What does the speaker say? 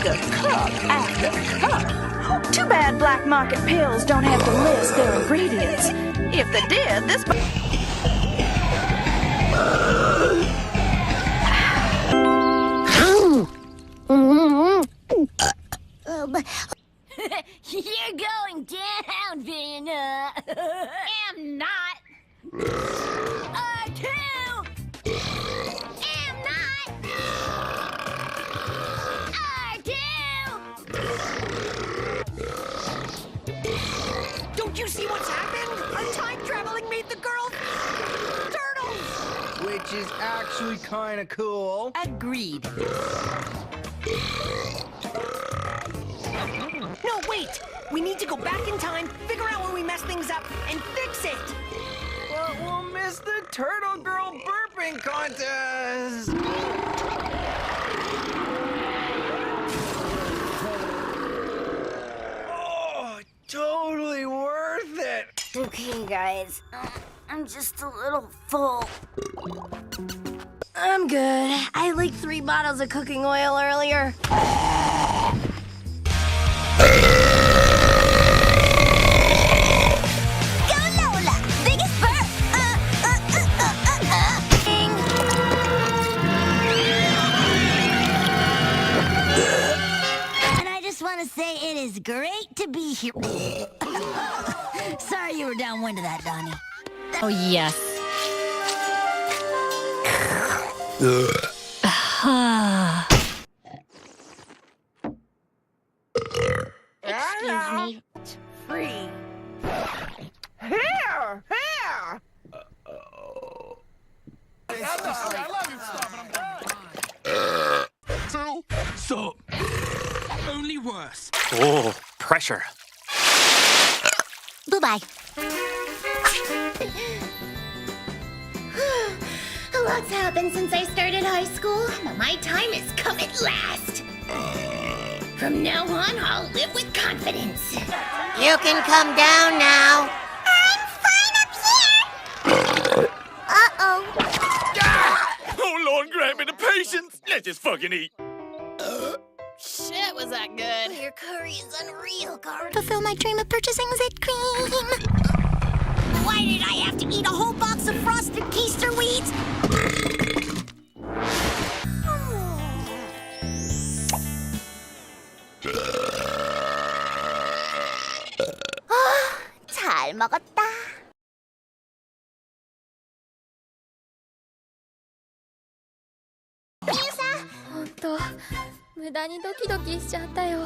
a cup after cup. Too bad black market pills don't have to list their ingredients. If they did, this... You're going down, Vanna. Am not. R2. Am not. R2. Don't you see what's happened? Our time traveling made the girl turtles. Which is actually kind of cool. Agreed. No, wait! We need to go back in time, figure out where we messed things up, and fix it! But we'll miss the Turtle Girl burping contest! Oh, totally worth it! Okay, guys. I'm just a little full. I'm good. I had like 3 bottles of cooking oil earlier. Go Lola! Biggest burp! And I just want to say it is great to be here. Sorry you were downwind of that, Donnie. Oh, yes. Excuse me. It's free. Here! Here! So, only worse. Oh, pressure. Bye-bye. A lot's happened since I started high school, but my time has come at last. From now on, I'll live with confidence. You can come down now. I'm fine up here. Uh-oh. Oh, Lord, grant me the patience. Let's just fucking eat. Shit, was that good? Your curry is unreal, Guard. Fulfill my dream of purchasing Zit cream. Why did I have to eat a whole box of frosted keister weeds? 잘 먹었다. ほんと、無駄にドキドキしちゃったよ。